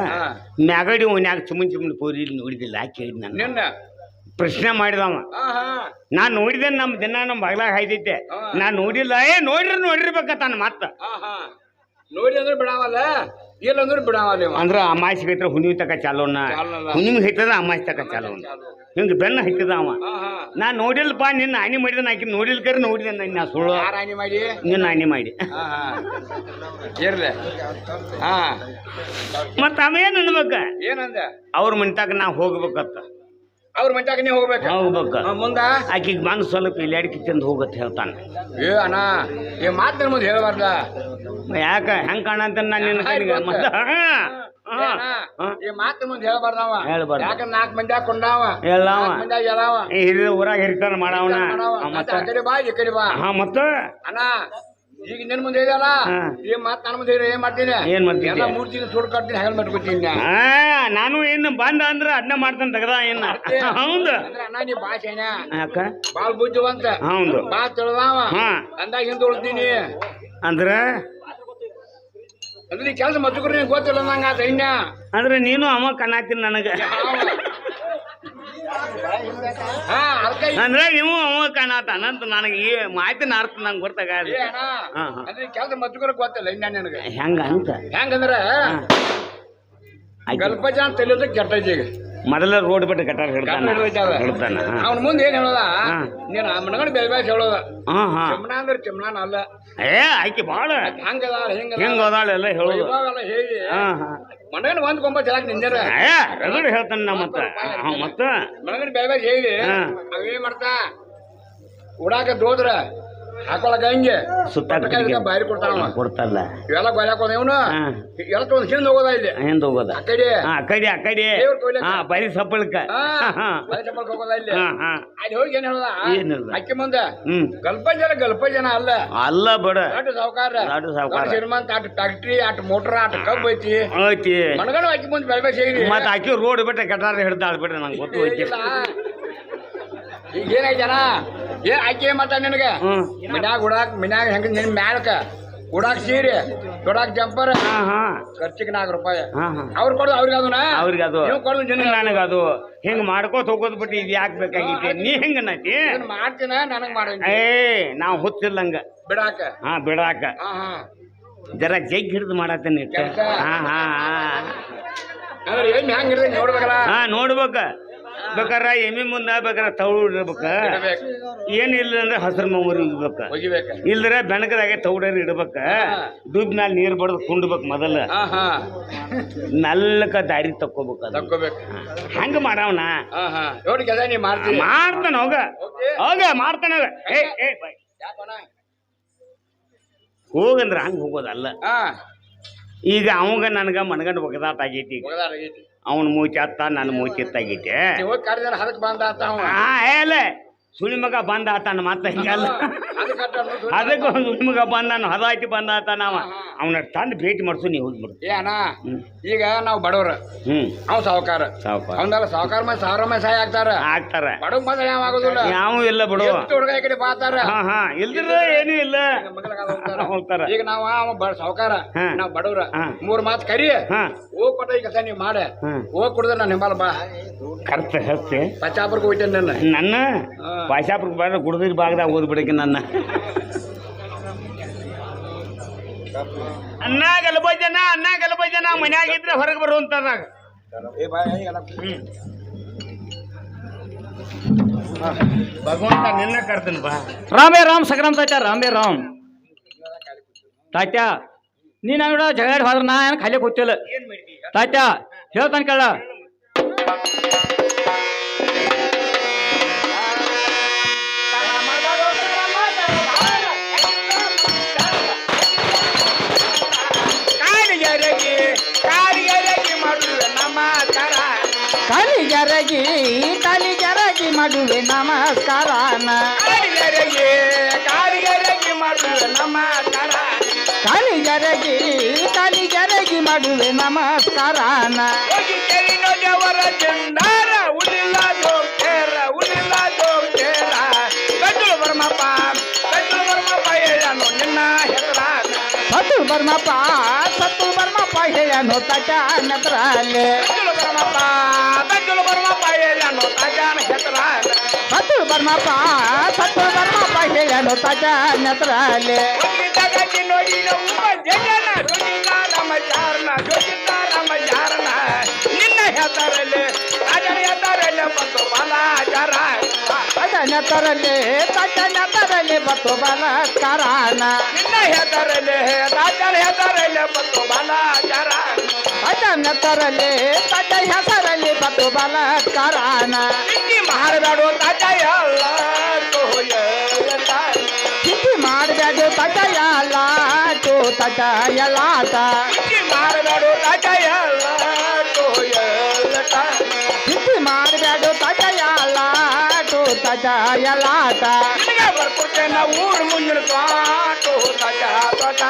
ಮ್ಯಾಗಡಿ ಓನ್ಯಾಗ ಚುಮ್ಮನ್ ಪೋರಿ ನೋಡಿದಿಲ್ಲ ಕೇಳಿದ್ ನಾನು ಪ್ರಶ್ನೆ ಮಾಡಿದವ ನಾನ್ ನೋಡಿದೆ ನಮ್ ದಿನ ನಮ್ ಬಾಗ್ಲಾಗ ಹಾಯ್ದೈತೆ ನಾನ್ ನೋಡಿಲ್ಲ ನೋಡಿರ್ಬೇಕತ್ತಾನ ಮತ್ತ ನೋಡಿ ಅಂದ್ರೆ ಬಿಡಾವಲ್ಲ ಇಲ್ಲ ಅಂದ್ರೆ ಬಿಡಾವ ಅಂದ್ರ ಅಮಾಸಿ ಐತ್ರ ಹುಣ್ಣಿಮೆ ತಕ ಚಾಲೋನ ಹುಣ್ಣಿಮೆ ಐತದ ಅಮಾಸಿ ತಕ ಚಾಲೋನ ಹಿಂಗ ಬೆನ್ನ ಹೈತದ ಅವ ನಾ ನೋಡಿಲ್ಲಪ್ಪ ನಿನ್ನ ಆನಿ ಮಾಡಿದ ಆಕಿ ನೋಡಿಲ್ ಕರೆ ನೋಡಿದೆ ನಾ ಸುಳ್ಳು ಆನಿ ಮಾಡಿ ನಿನ್ನ ಆನಿ ಮಾಡಿ ಇರ್ಲೆ ಮತ್ತ ಅವೇನ್ ಅನ್ಬೇಕ ಏನಂದ ಅವ್ರ ಮನಿತಾಗ ನಾ ಹೋಗ್ಬೇಕತ್ತ ಅವ್ರ ಮಂಟಾಗ ನೀ ಹೋಗ್ಬೇಕು ಮುಂದ ಆಕಿಗೆ ಮನ್ ಸ್ವಲ್ಪ ಇಲ್ಲಿ ಅಡಿಕೆ ತಿಂದು ಹೋಗತ್ ಹೇಳ್ತಾನೆ ಏ ಅಣ್ಣ ಈ ಮಾತಿನ ಮುಂದೆ ಹೇಳಬಾರ್ದ ಯಾಕ ಹೆಂಗ್ ಕಾಣಂತ ನಾನು ನಿನ್ನ ಕಡೆಗೆ ಈ ಮಾತಿನ ಮುಂದೆ ಹೇಳಬಾರ್ದವ ಹೇಳ್ಬಾರ್ದು ಯಾಕಂದ್ರೆ 4 ಮಂದಿ ಕೊಂಡಾವ ಎಲ್ಲಾವ ಮಂದಿ ಎಲ್ಲಾವ ಹಿರಿಯ ಊರಾಗ ಹಿರಿತಾನ ಮಾಡವನ ಆ ಕಡೆ ಬಾ ಈ ಕಡೆ ಬಾ ಮತ್ತ ಅಣ್ಣ ಈಗ ನಿನ್ ಮುಂದೆ ಇದೆಯಲ್ಲ ಈ ಮಾತು ನನ್ನ ಮುಂದೆ ಏನ್ ಮಾಡ್ತೀನಿ ಏನ್ ಮಾಡ್ತೀನಿ ಎಲ್ಲ ಮೂರ್ತಿನ ಸುಡ್ ಕಟ್ತೀನಿ ಹೆಗಲ್ ಮಾಡ್ಕೊತೀನಿ ನಾನು ಏನು ಬಂದ ಅಂದ್ರ ಅದನ್ನ ಮಾಡ್ತಾನೆ ತಗದ ಏನ ಹೌದು ಅಣ್ಣ ನೀ ಭಾಷೆನ ಯಾಕ ಬಾಳ್ ಬುದ್ಧಿವಂತ ಹೌದು ಬಾ ತಿಳಿದಾವ ಅಂದಾಗ ಹಿಂದೆ ಉಳ್ತೀನಿ ಅಂದ್ರ ಅಂದ್ರೆ ಕೆಲಸ ಮತ್ತುಕರು ನೀನ್ ಗೊತ್ತಿಲ್ಲ ನಂಗ ಸೈನ್ಯ ಅಂದ್ರೆ ನೀನು ಅವ ಕಣ್ಣಾತೀನಿ ನನಗ ಅಂದ್ರೆ ನೀವು ಅವ ಕಾಣತಾನಂತ ನನಗೆ ಈ ಮಾಹಿತಿ ನಾರ್ತ ನಂಗೆ ಗೊತ್ತಾಗ ಅಂದ್ರೆ ಕೆಲಸ ಮತ್ತುಕರು ಗೊತ್ತಿಲ್ಲ ಇನ್ನ ನನಗೆ ಹೆಂಗ ಅಂತ ಹೆಂಗಂದ್ರ ಗಲ್ಪ ಜನ ತಿಳಿಯೋದು ಕೆಟ್ಟೈತಿ ಈಗ ಮೊದಲ ರೋಡ್ ಬಿಟ್ಟು ಕಟ್ಟಾರ ಹೇಳ್ತಾನ ಅವನ ಮುಂದೆ ಏನ್ ಹೇಳೋದ ನೀನ್ ಮನಗಡೆ ಬೇರೆ ಬೇರೆ ಹೇಳೋದ ಚಮನ ಅಂದ್ರೆ ಚಮನ ಅಲ್ಲ ಆಕಿ ಬಾಳ ಹಂಗದ ಹೆಂಗ ಅದಾಳ ಎಲ್ಲ ಹೇಳೋದು ಹೇಳಿ ಮನಗಡೆ ಒಂದ್ ಕೊಂಬ ಚಲಾಕ್ ನಿಂಜರ ರಗಡ್ ಹೇಳ್ತಾನ ನಾ ಮತ್ತ ಮನಗಡೆ ಬೇರೆ ಬೇರೆ ಹೇಳಿ ಅವೇನ್ ಮಾಡ್ತಾ ಉಡಾಕ ದೋದ್ರ ಹಾಕೊಳಕ ಹಿಂಗೆ ಬಾರಿ ಕೊಡ್ತಾರಲ್ಲ ಇವೆಲ್ಲ ಬಾರಿ ಹಾಕೋದ ಇವನು ಎಲ್ಲ ತಗೊಂಡ್ ಹಿಂದ್ ಹೋಗೋದ ಇಲ್ಲಿ ಹಿಂದ್ ಹೋಗೋದ ಆ ಕಡೆ ಬರೀ ಸಪ್ಪಳಕ್ಕ ಹೋಗೋದ ಇಲ್ಲಿ ಅಲ್ಲಿ ಹೋಗಿ ಏನ್ ಹೇಳದ ಅಕ್ಕಿ ಮುಂದೆ ಗಲ್ಪ ಜನ ಅಲ್ಲ ಅಲ್ಲ ಬಡ ಅಟ್ಟು ಸಾವುಕಾರ ಶ್ರೀಮಂತ at factory at motor at ಕಬ್ಬ್ ಐತಿ ಮನಗಣ ಅಕ್ಕಿ ಮುಂದೆ ಬೆಳೆ ಸೇರಿ ಮತ್ತ ಅಕ್ಕಿ ರೋಡ್ ಬಿಟ್ಟ ಕಟ್ಟಾರ ಹಿಡ್ದಾಳ ಬಿಡ್ರಿ ನಂಗೆ ಗೊತ್ತು ಈಗ ಏನಾಯ್ತನ ಏನ್ ಆಕೆ ಏನ್ ಮಾಡ್ತಾನ ನಿನಗ ಮನ್ಯಾಗ ಹೆಂಗ ನಿನ್ ಮ್ಯಾಲಕ ಉಡಾಕ್ ಸೀರೆ ತೊಡಾಕ್ ಜಂಪರ್ ಖರ್ಚಿಗೆ ₹4 ಅವ್ರು ಕೊಡೋದು ಅವ್ರಿಗೆ ಅದು ನೀವು ಕೊಡೋದು ನನಗದು ಹಿಂಗ್ ಮಾಡ್ಕೋತ ಹೋಗೋದ್ ಬಿಟ್ಟು ಇದು ಯಾಕೆ ಬೇಕಾಗಿತ್ತು ನೀ ಹೆಂಗ ನಟಿ ಮಾಡ್ತೀನ ನನಗ್ ಮಾಡ ನಾವ್ ಹುಚ್ಚಿಲ್ಲಂಗ ಬಿಡಾಕ ಬಿಡಾಕ ಜರ ಜಗ್ ಹಿಡಿದು ಮಾಡತ್ತೇನೆ ಏನ್ ಹೆಂಗಿರ್ದ ನೋಡ್ಬೇಕಲ್ಲ ನೋಡ್ಬೇಕ ಬೇಕಾರ ಎಮ್ಮಿ ಮುಂದ ಬೇಕಾರ ತೌಡ್ ಇಡ್ಬೇಕ ಏನಿಲ್ಲ ಅಂದ್ರೆ ಹಸಿರು ಮಮ್ಮರಿ ಇಡ್ಬೇಕ ಇಲ್ದ್ರೆ ಬೆನಕದಾಗೆ ತೌಡರ್ ಇಡ್ಬೇಕ ದುಬ್ ಮ್ಯಾಲ ನೀರ್ ಬಡ್ದು ಕುಂಡ್ಬೇಕು ಮೊದಲ ನಲ್ಲಕ ದಾರಿ ತಕ್ಕೋಬೇಕು ಹಂಗ ಮಾಡವನ ಮಾಡ್ತಾನ ಹೋಗ ಮಾಡ್ತಾನ ಹೋಗಂದ್ರ ಹಂಗ ಹೋಗೋದಲ್ಲ ಈಗ ಅವಂಗ ನನಗ ಮನಗಂಡ್ ಒಗದಾಟ ಆಗೈತಿ ಅವನ ಮೂಚಿ ಅತ್ತ ನನ್ನ ಮೂಚಿ ಎತ್ತಾಗೈತೆ ಏಲ ಸುಳಿ ಮಗ ಬಂದ ಆತಾನ ಮತ್ತ ಹಿಂಗಲ್ಲ ಅದಕ್ಕೆ ಸುಳಿ ಮಗ ಬಂದಾನು ಹದಾಯ್ತಿ ಬಂದ ಆತಾನ ಅವನ ತಂದು ಭೇಟಿ ಮಾಡ್ಸು ನೀವು ಹೋಗ್ಬಿಡು ಏನ ಈಗ ನಾವು ಬಡವ್ರ ಅವ್ ಸಾವುಕಾರ ಅವನಲ್ಲ ಸಾವುಕಾರ ಮೇಲೆ ಸಾವಿರ ಸಹಾಯ ಆಗ್ತಾರ ಬಡವ್ ಮಾತ್ರ ಯಾವ ಆಗೋದಿಲ್ಲ ಯಾವ ಇಲ್ಲ ಬಿಡು ಹುಡುಗ ಈ ಕಡೆ ಬಾತಾರ ಇಲ್ದಿರ ಏನೂ ಇಲ್ಲ ಹೋಗ್ತಾರ ಈಗ ನಾವು ಸಾವುಕಾರ ನಾವ್ ಬಡವ್ರ 3 ಮಾತು ಕರಿ ಹೋಗ್ ಕೊಟ್ಟ ಈ ಕೆಲಸ ನೀವ್ ಮಾಡ ಹೋಗ್ ಕುಡಿದ್ರೆ ನಾನು ಹಿಂಬಾಲ ಬಾ ಕರ್ತ ಹಚ್ಚಿ ಪಚಾಪುರಕ್ಕೆ ಹೋಗ್ತೇನೆ ನನ್ನ ಪಾಶಾಪುರಕ್ಕೆ ಬಾರ ಗುಡ್ದಿರ್ ಭಾಗದಾಗ ಓದ್ಬಿಡಕ್ಕೆ ನನ್ನ ಅನ್ನ ಗಲಭ ಜನ ಮನ್ಯಾಗಿದ್ರೆ ಹೊರಗೆ ಬರುವಂತದಾಗ ಭಗವಂತ ನಿನ್ನ ಕರ್ತೀನಿ ಬಾ ರಾಮೇ ರಾಮ್ ಸಕ್ರಾಮ್ ತಾತ್ಯ ನೀನ್ ಅಂಗಡ ಜಗಳ ಹೋದ್ರ ನಾ ಏನ್ ಖಾಲಿ ಗೊತ್ತಿಲ್ಲ ತಾತ್ಯ ಹೇಳ್ತಾನ ಕೇಳ ಕಾಲಿಗೆರಗಿ ಮಾಡುವೆ ನಮಸ್ಕಾರನ ಕಾಲಿಗೆರಗಿ ಮಾಡುವೆ ನಮಸ್ಕಾರನ ಸತ್ತು ಬರ್ಮಪ್ಪ ಹೇಳನು ತಟ ನೆತ್ರಲೆ ಸತ್ತು ಬರ್ಮಪ್ಪ ಹೇಳನು ತಟ ನೆತ್ರಲೆ ನೋಡಿ ತಾತನ ತರಲಿ ಬತ್ತು ಬಲತ್ಕಾರನ ನಿನ್ನ ಹೆದರಲೆ ರಾಜನ ಹೆದರಲೆ ಮತ್ತು ಬಲಾಚಾರ ತಾತನ ತರಲಿ ತಾತ ಹೆಸರಲ್ಲಿ ಬತ್ತು ಬಲತ್ಕಾರನ ಚಿಂತೆ ಮಾಡಬೇಡ ತಾತ ಎಲ್ಲ ಚಿಂತೆ ಮಾಡಬೇಡ ತಾತ ಎಲ್ಲಾಟು ತಾತ ಎಲ್ಲಾಟ ಚಿಂತೆ ಮಾಡಬೇಡ ತಾತ ಎಲ್ಲ ಚಿಂತೆ ಮಾಡಬೇಡ ತಾತ ಎಲ್ಲಾಟು ತಾತ ಎಲ್ಲಾಟ ನಿನಗೆ ಬರ್ಕೊಡ್ತೇನೆ ಊರು ಮುಂದಿನ ಕಾಟು ತಾತ ತಾತ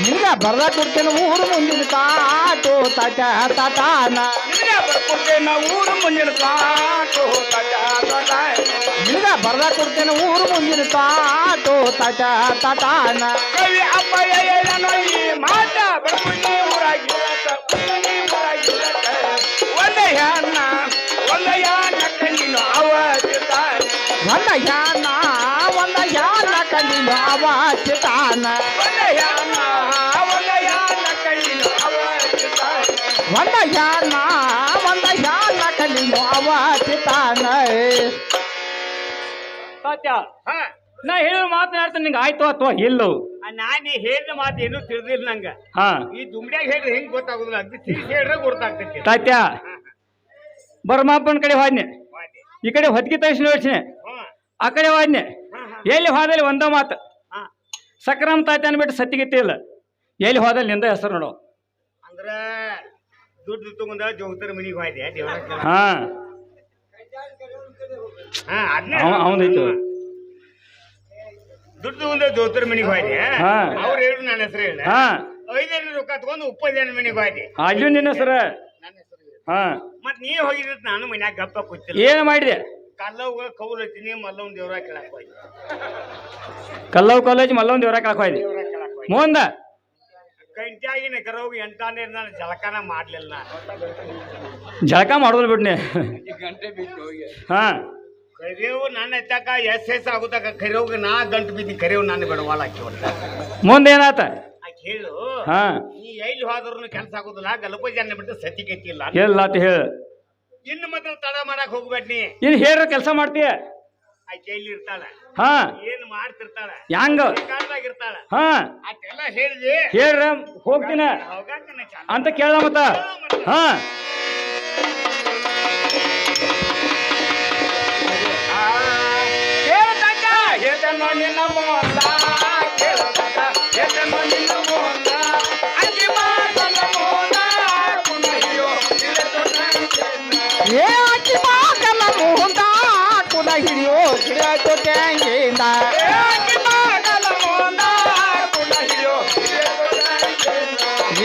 ನಿನಗ ಬರ್ದ ಕೊಡ್ತೇನೆ ಊರು ಮುಂದಿನ ತಾಟು ತಾತ ತಾತಾನ ನಿನಗೆ ಬರ್ಕೊಡ್ತೇನೆ ಊರು ಮುಂದಿನ ಕಾಟು ತಾತ ತಾತ ನಿನಗ ಬರ್ದ ಕೊಡ್ತೇನೆ ಊರು ಮುಂದಿನ ತಾಟು ತಾತ ತಾತಾನ ಕವಿ ಅಪ್ಪಯ್ಯ ಏನೋ ಈ ಮಾತ ಬಡಗುಣಿ ಊರಾಗಿ ಒಂದೇ ಅನ್ನ ನೀನು ಅವಚಿತ ಒಂದ ಯಾನ ಕಂಡಿನ ಅವಾಚಿತಾನ ಒಂದೇ ಅನ್ನ ನೀನು ಅವಚಿತ ಒಂದ ಯಾನ ಕಂಡಿನ ಅವಾಚಿತಾನ ತಾತ್ಯ ನಾ ಹೇಳಿದ ಮಾತನಾಡ್ತಾನೆ ನಿಂಗೆ ಆಯ್ತು ಅಥವಾ ಇಲ್ಲೋ ನಾನು ಹೇಳಿದ ಮಾತು ಏನು ತಿಳಿದಿಲ್ಲ ನಂಗ ಹಾ ಈ ದುಮ್ಡ್ಯಾಗ ಹೇಳ್ರಿ ಹೆಂಗ್ ಗೊತ್ತಾಗುದಿಲ್ಲ ಅಂತ ತಿಳಿಸಿ ಹೇಳ್ರೆ ಗೊತ್ತಾಗ್ತೈತಿ ತಾತ್ಯ ಬರ್ಮಾಪನ ಕಡೆ ಹೋದ್ನೆ ಈ ಕಡೆ ಹೊತ್ತಿಗೆ ತರಿಸಿ ನೋಡ್ಸಿನೆ ಆ ಕಡೆ ಹೋದ್ನೆ ಎಲ್ಲಿ ಹೋದಲ್ಲಿ ಒಂದ ಮಾತು ಸಕ್ರಮ್ ತಾತ್ಯ ಅನ್ಬಿಟ್ಟು ಸತ್ತಿಗಿತ್ತಿಲ್ಲ ಎಲ್ಲಿ ಹೋದಲ್ಲಿ ನಿಂದ ಹೆಸರು ನೋಡು ಅಂದ್ರ ದುಡ್ಡು ತಗೊಂಡ ಜೋಗತರ ಮನಿಗೆ ಹೋಯ್ದೆ ದೇವ್ರ ಹಾ ಅವನೈತು ದುಡ್ಡು ತಗೊಂಡ ಜೋಗತರ ಮನಿಗೆ ಹೋಯ್ದೆ ಹಾ. ಅವ್ರು ಹೇಳಿ ನನ್ನ ಹೆಸರು ಹೇಳ ಹಾ 500 ರೊಕ್ಕ ತಗೊಂಡು 20 ಜನ ಮನಿಗೆ ಹೋಯ್ದೆ ಅಲ್ಲೂ ನಿನ್ನ ಹೆಸರು ನನ್ನ ಹೆಸರು ಹೇಳಿ ಹಾ ಮತ್ ನೀ ಹೋಗಿದ್ ನಾನು ಮನ್ಯಾಗ ಗಪ್ಪ ಕೂತಿಲ್ಲ ಏನು ಮಾಡಿದೆ ಕಲ್ಲವ್ಗ ಕೌಲ್ ಹಚ್ಚಿನಿ ಮಲ್ಲವ್ನ ದೇವ್ರ ಕೇಳಕ್ ಹೋಯ್ದೆ ಕಲ್ಲವ್ ಕಾಲೇಜ್ ಮಲ್ಲೊಂದು ದೇವ್ರ ಕಳಕ್ ಹೋಯ್ದೆ ದೇವ್ರ ಕೇಳಕ್ ಹೋಯ್ದೆ ಮುಂದ ಕಂಟ್ಯಾಗಿನ ಕರೋಗ ಎಂಟಾನೇ ನಾನು ಜಳಕನ ಮಾಡ್ಲಿಲ್ಲ ಜಳಕ ಮಾಡೋದು ಬಿಡ್ನೆ ಗಂಟೆ ಬಿಟ್ಟು ಹೋಗಿ ಹಾ ಕರಿಯವು ನನ್ನ ಎತ್ತಾಕ ಎಸ್ ಆಗುತ್ತಾಕ ಕರಿಯೋಗ ನಾ ಗಂಟು ಬಿದ್ದು ಕರಿಯವು ನಾನು ಬಿಡವಾಳ ಹಾಕಿ ಹೊಡ್ತ ಮುಂದೆ ಏನಾತ ಆಕೆ ಹೇಳು ಹಾ ನೀ ಎಲ್ಲಿ ಹೋದ್ರು ಕೆಲಸ ಆಗುದಿಲ್ಲ ಗಲಪ ಜನ ಬಿಟ್ಟು ಸತಿ ಕಟ್ಟಿಲ್ಲ ಎಲ್ಲ ಹೇಳ ಇನ್ನು ಮಾತ್ರ ತಡ ಮಾಡಕ್ ಹೋಗ್ಬೇಡ ನೀ ಇನ್ ಹೇಳ್ರ ಕೆಲಸ ಮಾಡ್ತೀಯ ಆಕೆ ಎಲ್ಲಿ ಇರ್ತಾಳ ಹಾ ಏನ್ ಮಾಡ್ತಿರ್ತಾಳ ಯಾಂಗ ಕಾಡ್ದಾಗಿರ್ತಾಳ ಹಾ ಅಷ್ಟೆಲ್ಲ ಹೇಳಿದಿ ಹೇಳ್ರ ಹೋಗ್ತೀನ ಹೋಗಾಕನ ಚಾಲ ಅಂತ ಕೇಳ ಮತ್ತ ಹಾ ಹೇಳ್ತಾನೋ ನಿನ್ನ ಮೋಲ್ಲ ಕೇಳಬೇಕ ಹೇಳ್ತಾನೋ ನಿನ್ನ ಮೋಲ್ಲ ಅಕ್ಕಿ ಮಾತನ ಮೋಲ ಕುಣಿಯೋ ಏ ಅಕ್ಕಿ ಮಾಕಲ ಮುಂದ ಕುದ ಹಿಡಿಯೋ ಗಿಡದು ಟ್ಯಾಂಗಿಂದ ಅಕ್ಕಿ ಮಾತನ ಮೋಲ ಕುಣಿಯೋ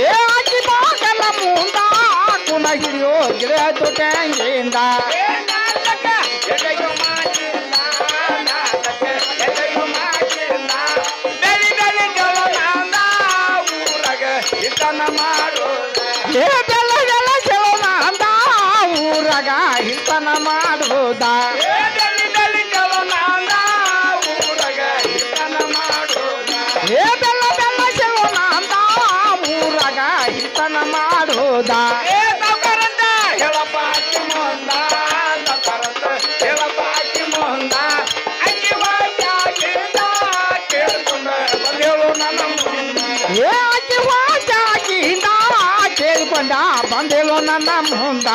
ಏ ಅಕ್ಕಿ ಮಾಕಲ ಮುಂದ ಕುದ ಹಿಡಿಯೋ ಗಿಡದು ಟ್ಯಾಂಗಿಂದ ಏ ಬೆಲ್ಲ ಬೆಲ್ಲ ಚಲೋನ ಅಂದ ಊರಾಗ ಹಿತನ ಮಾಡುವುದ ಏ ಬೆಲ್ಲ ಬೆಲ್ಲ ಚಲೋನ ಅಂದ ಊರಾಗ ಹಿತನ ಮಾಡುವುದ ಏ ಅಕ್ಕಿ ವಾಚಾಗಿಂದ ಕೇಳಿಕೊಂಡ ಬಂದೇಲೋ ನನ್ನ ಮುಂದ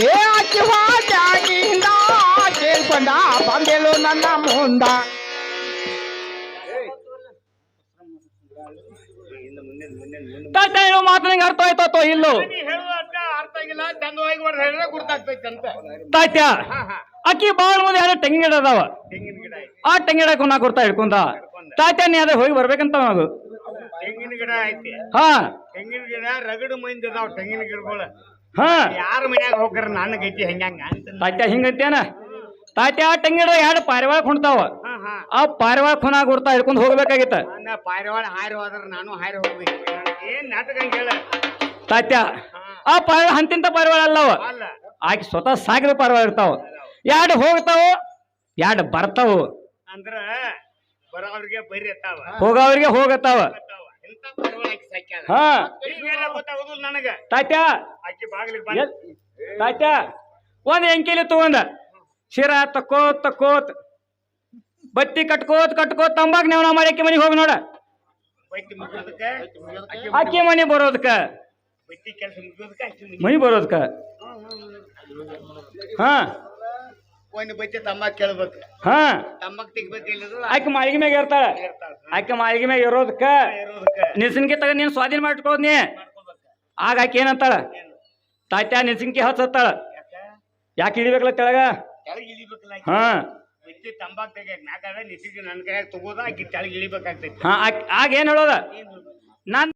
ಏ ಅಕ್ಕಿ ವಾಚಾಗಿಂದ ಕೇಳಿಕೊಂಡ ಬಂದೇಲೋ ನನ್ನ ಮುಂದ ತಾತ ಏನೋ ಮಾತು ನಿಂಗೆ ಅರ್ಥ ಆಯ್ತು ಅಥವಾ ಇಲ್ಲೋ ಅರ್ಥ ಆಗಿಲ್ಲ ಚಂದವಾಗಿ ಹೇಳಿದ್ರೆ ಗುರ್ತಾಗ್ತೈತೆ ಅಂತ ತಾತ್ಯ ಅಕ್ಕಿ ಬಾಳ ಮುಂದೆ ಯಾರು ತೆಂಗಿನ ಗಿಡ ಅದಾವ ತೆಂಗಿನ ಗಿಡ ಐತಿ ಆ ತೆಂಗಿನ ಗಿಡಕ್ಕೆ ನಾ ಕೊಡ್ತಾ ಹಿಡ್ಕೊಂಡ ತಾತ್ಯ ನೀ ಅದೇ ಹೋಗಿ ಬರ್ಬೇಕಂತ ಅದು ತೆಂಗಿನ ಗಿಡ ಐತಿ ಹಾ ತೆಂಗಿನ ಗಿಡ ರಗಡು ಮಂದಿ ಅದಾವ ತೆಂಗಿನ ಗಿಡಗಳು ಹಾ ಯಾರ ಮನ್ಯಾಗ ಹೋಗ್ರ ನನ್ನ ಗತಿ ಹೆಂಗ ಅಂತ ತಾತ್ಯ ಹಿಂಗಂತೇನ ತಾತ್ಯ ಆ ತೆಂಗಿನ ಗಿಡ ಎರಡು ಪಾರಿವಾಳ ಕುಣ್ತಾವ ಆ ಪಾರಿವಾಳ ಖುನಾ ಕೊಡ್ತಾ ಹಿಡ್ಕೊಂಡು ಹೋಗ್ಬೇಕಾಗಿತ್ತ ಪಾರಿವಾಳ ಹಾರಿ ಹೋದ್ರ ನಾನು ಹಾರಿ ಹೋಗ್ಬೇಕು ಏನ್ ನಾಟಕ ಹಂಗ ಹೇಳ ತಾತ್ಯ ಆ ಪಾರಿವಾಳ ಅಂತಿಂತ ಪಾರಿವಾಳ ಅಲ್ಲವ ಅಲ್ಲ ಆಕೆ ಸ್ವತಃ ಸಾಗಿದ ಪಾರಿವಾಳ ಇರ್ತಾವ ಎರಡು ಹೋಗ್ತಾವ ಎರಡು ಬರ್ತಾವ ಅಂದ್ರ ಬರೋವ್ರಿಗೆ ಬೈರಿ ಇರ್ತಾವ ಹೋಗವ್ರಿಗೆ ಹೋಗತ್ತಾವ ಎಂತ ಪರವಳ ಆಕಿ ಸಾಕ್ಯಾಳ. ಹಾ ಈಗೆಲ್ಲ ಗೊತ್ತಾಗೋದಿಲ್ಲ ನನಗ. ತಾತ್ಯ ಆಕಿ ಬಾಗಿಲಿಗೆ ಬಂದ ತಾತ್ಯ ಒಂದ್ ಎಂಕಿಲಿ ತಗೊಂಡ ಶಿರ ತಕ್ಕೋತ್ ಬತ್ತಿ ಕಟ್ಕೋತ್ ತಂಬಾಕ್ ನೆವನ ಮಾಡಿ ಅಕ್ಕಿ ಮನೆಗೆ ಹೋಗಿ ನೋಡ. ಬೈತಿ ಮುಗಿದಕ್ಕ ಅಕ್ಕಿ ಮನೆ ಬರೋದಕ್ಕ ಬೈತಿ ಕೆಲಸ ಮುಗಿದಕ್ಕ ಆಕಿ ಮನಿ ಬರೋದಕ್ಕ. ಹಾ ಒಂದು ಬೈತಿ ತಮ್ಮಾಕ್ ಕೇಳ್ಬೇಕು. ಹಾ ತಮ್ಮಾಕ್ ತೆಗಿಬೇಕಿಲ್ಲದು ಆಕಿ ಮಾಳಿಗೆ ಮ್ಯಾಗ ಇರ್ತಾಳ. ಆಕಿ ಮಾಳಿಗೆ ಮ್ಯಾಗ ಇರೋದಕ್ಕ ನಿಸಿನ್ಕಿ ತಗ ನೀನ್ ಸ್ವಾಧೀನ ಮಾಡ್ಕೋದ್ ನೀ. ಆಗ ಆಕಿ ಏನಂತಾಳ ತಾತ್ಯ ನಿಸಿನ್ಕಿ ಹಚ್ಚತ್ತಾಳ. ಯಾಕೆ ಇಳಿಬೇಕಲ್ಲ ತೆಳಗ? ಕೆಳಗೆ ಇಳಿಬೇಕಲ್ಲ. ಹಾ ಬೈತಿ ತಂಬಾಕ್ ತೆಗಿಯಕ್ ಮ್ಯಾಗ ನಿಸಿಗೆ ನನ್ನ ಕೈಯಾಗ ತಗೋದ ಆಕಿ ಕೆಳಗೆ ಇಳಿಬೇಕಾಗ್ತೈತಿ. ಹಾ ಆಗ ಏನ್ ಹೇಳೋದ ನಾನ್